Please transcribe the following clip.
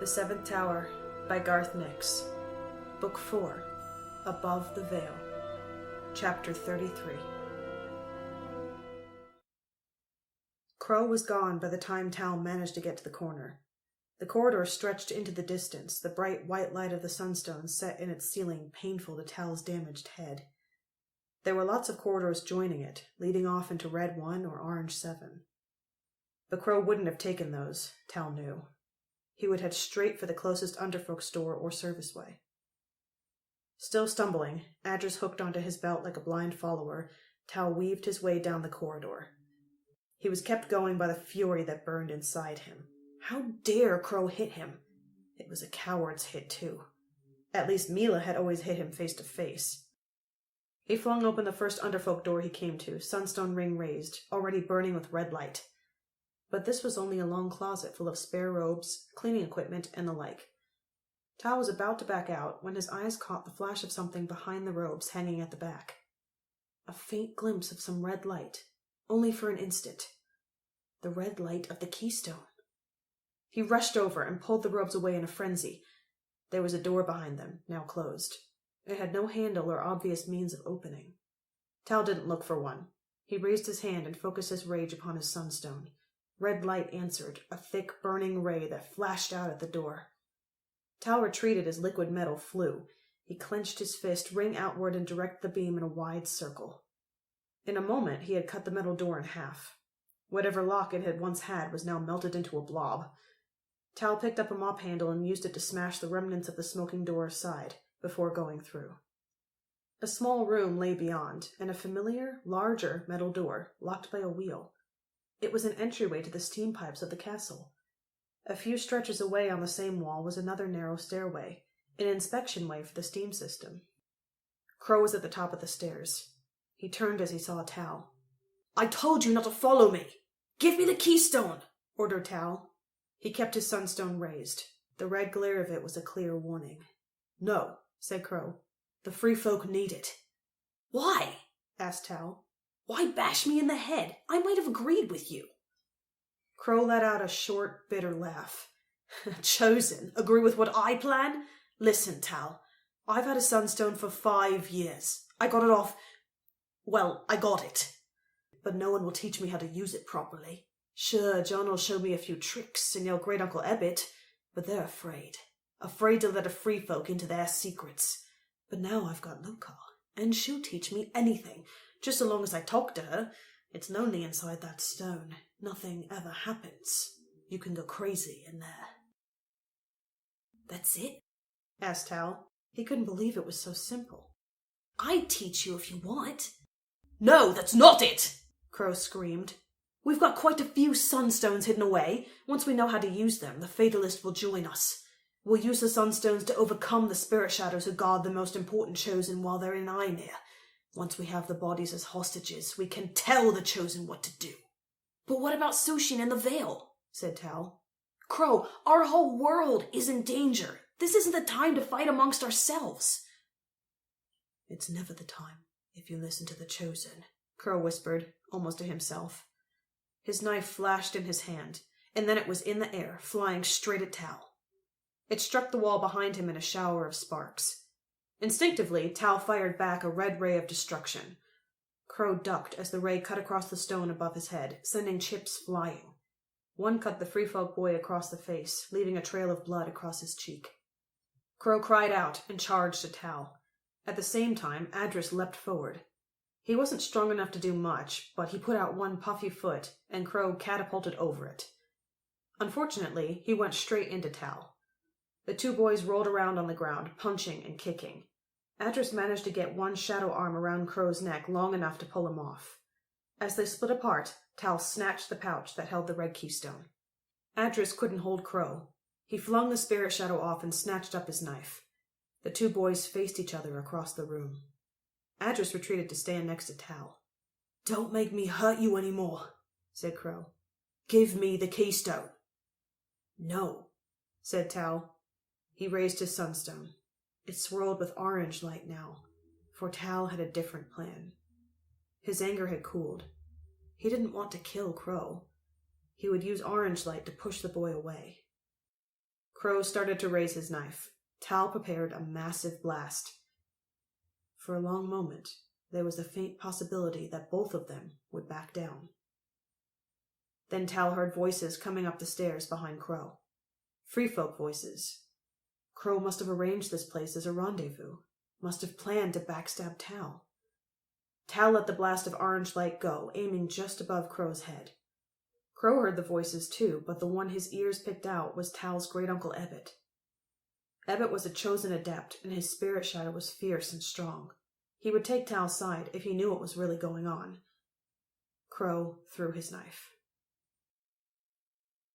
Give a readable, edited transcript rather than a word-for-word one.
The Seventh Tower by Garth Nix. Book 4, Above the Veil. Chapter 33. Crow was gone by the time Tal managed to get to the corner. The corridor stretched into the distance, the bright white light of the sunstone set in its ceiling painful to Tal's damaged head. There were lots of corridors joining it, leading off into Red 1 or Orange 7. But Crow wouldn't have taken those, Tal knew. He would head straight for the closest underfolk store or serviceway. Still stumbling, Adris hooked onto his belt like a blind follower, Tal weaved his way down the corridor. He was kept going by the fury that burned inside him. How dare Crow hit him? It was a coward's hit, too. At least Mila had always hit him face to face. He flung open the first underfolk door he came to, sunstone ring raised, already burning with red light. But this was only a long closet full of spare robes, cleaning equipment, and the like. Tal was about to back out when his eyes caught the flash of something behind the robes hanging at the back. A faint glimpse of some red light, only for an instant. The red light of the keystone. He rushed over and pulled the robes away in a frenzy. There was a door behind them, now closed. It had no handle or obvious means of opening. Tal didn't look for one. He raised his hand and focused his rage upon his sunstone. Red light answered, a thick, burning ray that flashed out at the door. Tal retreated as liquid metal flew. He clenched his fist, ring outward, and directed the beam in a wide circle. In a moment, he had cut the metal door in half. Whatever lock it had once had was now melted into a blob. Tal picked up a mop handle and used it to smash the remnants of the smoking door aside, before going through. A small room lay beyond, and a familiar, larger metal door, locked by a wheel. It was an entryway to the steam pipes of the castle. A few stretches away on the same wall was another narrow stairway, an inspection way for the steam system. Crow was at the top of the stairs. He turned as he saw Tal. "I told you not to follow me! Give me the keystone!" ordered Tal. He kept his sunstone raised. The red glare of it was a clear warning. "No," said Crow. "The free folk need it." "Why?" asked Tal. "Why bash me in the head? I might have agreed with you." Crow let out a short, bitter laugh. "Chosen? Agree with what I plan? Listen, Tal. I've had a sunstone for 5 years. I got it off... Well, I got it. But no one will teach me how to use it properly. Sure, John will show me a few tricks, and your great-uncle Ebbet, but they're afraid. Afraid to let a free folk into their secrets. But now I've got Lokar, and she'll teach me anything. Just so long as I talk to her. It's lonely inside that stone. Nothing ever happens. You can go crazy in there." "That's it?" asked Tal. He couldn't believe it was so simple. "I'd teach you if you want." "No, that's not it!" Crow screamed. "We've got quite a few sunstones hidden away. Once we know how to use them, the Fatalist will join us. We'll use the sunstones to overcome the spirit shadows who guard the most important Chosen while they're in Einir. Once we have the bodies as hostages, we can tell the Chosen what to do." "But what about Sushin and the Veil?" said Tal. "Crow, our whole world is in danger. This isn't the time to fight amongst ourselves." "It's never the time, if you listen to the Chosen," Crow whispered, almost to himself. His knife flashed in his hand, and then it was in the air, flying straight at Tal. It struck the wall behind him in a shower of sparks. Instinctively, Tal fired back a red ray of destruction. Crow ducked as the ray cut across the stone above his head, sending chips flying. One cut the free folk boy across the face, leaving a trail of blood across his cheek. Crow cried out and charged at Tal. At the same time, Adris leapt forward. He wasn't strong enough to do much, but he put out one puffy foot, and Crow catapulted over it. Unfortunately, he went straight into Tal. The two boys rolled around on the ground, punching and kicking. Adris managed to get one shadow arm around Crow's neck long enough to pull him off. As they split apart, Tal snatched the pouch that held the red keystone. Adris couldn't hold Crow. He flung the spirit shadow off and snatched up his knife. The two boys faced each other across the room. Adris retreated to stand next to Tal. "Don't make me hurt you any more," said Crow. "Give me the keystone." "No," said Tal. He raised his sunstone. It swirled with orange light now, for Tal had a different plan. His anger had cooled. He didn't want to kill Crow. He would use orange light to push the boy away. Crow started to raise his knife. Tal prepared a massive blast. For a long moment, there was the faint possibility that both of them would back down. Then Tal heard voices coming up the stairs behind Crow. Free folk voices. Crow must have arranged this place as a rendezvous, must have planned to backstab Tal. Tal let the blast of orange light go, aiming just above Crow's head. Crow heard the voices too, but the one his ears picked out was Tal's great-uncle Ebbet. Ebbet was a chosen adept, and his spirit shadow was fierce and strong. He would take Tal's side if he knew what was really going on. Crow threw his knife.